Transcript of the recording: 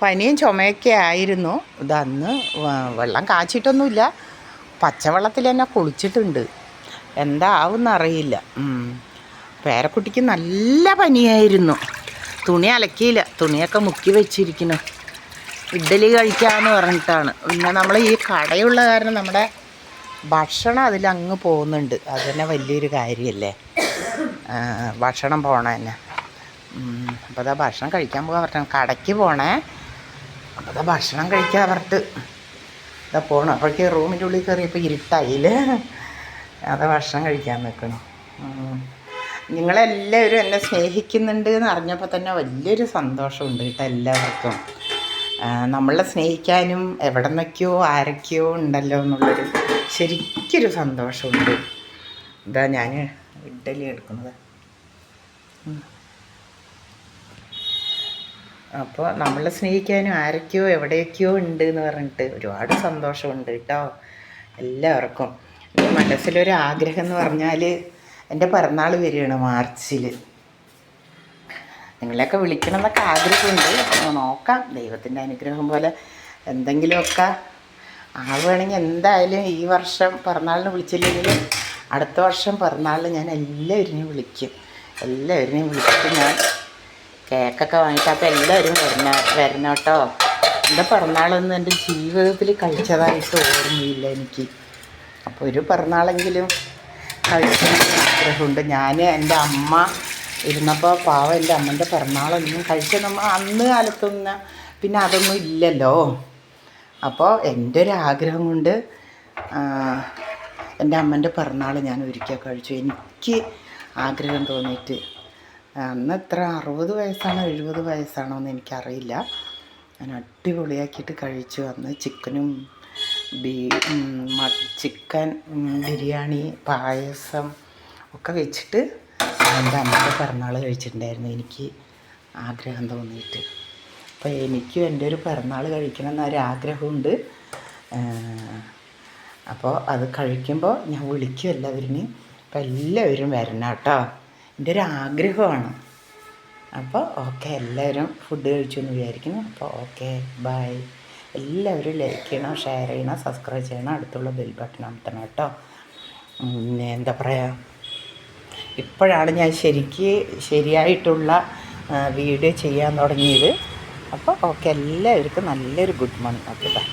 പനിയും ചുമയൊക്കെ ആയിരുന്നു. ഇതന്ന് വെള്ളം കാച്ചിട്ടൊന്നുമില്ല, പച്ചവെള്ളത്തിൽ തന്നെ കുളിച്ചിട്ടുണ്ട്. എന്താവുമെന്നറിയില്ല. പേരക്കുട്ടിക്ക് നല്ല പനിയായിരുന്നു. തുണി അലക്കിയില്ല, തുണിയൊക്കെ മുക്കി വെച്ചിരിക്കുന്നു. ഇഡ്ഡലി കഴിക്കാമെന്ന് പറഞ്ഞിട്ടാണ്. പിന്നെ നമ്മൾ ഈ കടയുള്ള കാരണം നമ്മുടെ ഭക്ഷണം അതിലങ്ങ് പോകുന്നുണ്ട്. അത് തന്നെ വലിയൊരു കാര്യമല്ലേ, ഭക്ഷണം പോകണ തന്നെ. അപ്പോൾ അതാ ഭക്ഷണം കഴിക്കാൻ പോകാൻ പറഞ്ഞ കടയ്ക്ക് പോണേ. അപ്പോൾ അതാ ഭക്ഷണം കഴിക്കാൻ പറഞ്ഞിട്ട് ഇതാ പോകണം. അപ്പോഴേക്ക് റൂമിൻ്റെ ഉള്ളിൽ കയറിയപ്പോൾ ഇരുട്ടായില്ലേ, അതാ ഭക്ഷണം കഴിക്കാൻ നിൽക്കണം. നിങ്ങളെല്ലാവരും എന്നെ സ്നേഹിക്കുന്നുണ്ട് എന്ന് അറിഞ്ഞപ്പോൾ തന്നെ വലിയൊരു സന്തോഷമുണ്ട് കേട്ടോ എല്ലാവർക്കും. നമ്മളെ സ്നേഹിക്കാനും എവിടെ നിന്നൊക്കെയോ ആരൊക്കെയോ ഉണ്ടല്ലോ എന്നുള്ളൊരു ശരിക്കൊരു സന്തോഷമുണ്ട്. ഇതാ ഞാൻ ഇഡ്ഡലി എടുക്കുന്നത്. അപ്പോൾ നമ്മളെ സ്നേഹിക്കാനും ആരൊക്കെയോ എവിടെയൊക്കെയോ ഉണ്ട് എന്ന് പറഞ്ഞിട്ട് ഒരുപാട് സന്തോഷമുണ്ട് കേട്ടോ എല്ലാവർക്കും. എൻ്റെ മനസ്സിലൊരു ആഗ്രഹം എന്ന് പറഞ്ഞാൽ എൻ്റെ പിറന്നാൾ വരികയാണ് മാർച്ചിൽ. നിങ്ങളെയൊക്കെ വിളിക്കണം എന്നൊക്കെ ആഗ്രഹമുണ്ട്. നോക്കാം, ദൈവത്തിൻ്റെ അനുഗ്രഹം പോലെ എന്തെങ്കിലുമൊക്കെ ആവുകയാണെങ്കിൽ എന്തായാലും ഈ വർഷം പിറന്നാളിന് വിളിച്ചില്ലെങ്കിൽ അടുത്ത വർഷം പിറന്നാളിന് ഞാൻ എല്ലാവരെയും വിളിക്കും. എല്ലാവരെയും വിളിച്ചിട്ട് ഞാൻ കേക്കൊക്കെ വാങ്ങിയിട്ട് അപ്പോൾ എല്ലാവരും വരണം കേട്ടോ. എൻ്റെ പിറന്നാളൊന്നും എൻ്റെ ജീവിതത്തിൽ കഴിച്ചതായിട്ട് ഓർമ്മയില്ല എനിക്ക്. അപ്പോൾ ഒരു പിറന്നാളെങ്കിലും കഴിക്കണമെന്ന് ആഗ്രഹമുണ്ട്. ഞാൻ എൻ്റെ അമ്മ ഇരുന്നപ്പോൾ പാവം എൻ്റെ അമ്മൻ്റെ പിറന്നാളൊന്നും കഴിച്ച നമ്മൾ അന്ന് കാലത്തൊന്നും പിന്നെ അതൊന്നും ഇല്ലല്ലോ. അപ്പോൾ എൻ്റെ ഒരു ആഗ്രഹം കൊണ്ട് എൻ്റെ അമ്മൻ്റെ പിറന്നാൾ ഞാൻ ഒരിക്കൽ കഴിച്ചു. എനിക്ക് ആഗ്രഹം തോന്നിയിട്ട് അന്ന് എത്ര 60 വയസ്സാണോ 70 വയസ്സാണോ എന്ന് എനിക്കറിയില്ല. ഞാൻ അടിപൊളിയാക്കിയിട്ട് കഴിച്ചു. അന്ന് ചിക്കനും ചിക്കൻ ബിരിയാണി പായസം ഒക്കെ വെച്ചിട്ട് എൻ്റെ അമ്മയുടെ പിറന്നാൾ കഴിച്ചിട്ടുണ്ടായിരുന്നു. എനിക്ക് ആഗ്രഹം തോന്നിയിട്ട്. അപ്പോൾ എനിക്കും എൻ്റെ ഒരു പിറന്നാൾ കഴിക്കണം എന്നൊരാഗ്രഹമുണ്ട്. അപ്പോൾ അത് കഴിക്കുമ്പോൾ ഞാൻ വിളിക്കും എല്ലാവരും. അപ്പോൾ എല്ലാവരും വരണം കേട്ടോ, എൻ്റെ ഒരു ആഗ്രഹമാണ്. അപ്പോൾ ഓക്കെ, എല്ലാവരും ഫുഡ് കഴിച്ചു എന്ന് വിചാരിക്കുന്നു. അപ്പോൾ ഓക്കെ, ബൈ. എല്ലാവരും ലൈക്ക് ചെയ്യണം, ഷെയർ ചെയ്യണം, സബ്സ്ക്രൈബ് ചെയ്യണം, അടുത്തുള്ള ബെൽ ബട്ടൺ അമർത്തണം കേട്ടോ. പിന്നെ എന്താ പറയുക, ഇപ്പോഴാണ് ഞാൻ ശരിയായിട്ടുള്ള വീഡിയോ ചെയ്യാൻ തുടങ്ങിയത്. അപ്പോൾ ഓക്കെ, എല്ലാവർക്കും നല്ലൊരു ഗുഡ് മോർണിംഗ്. Okay, by.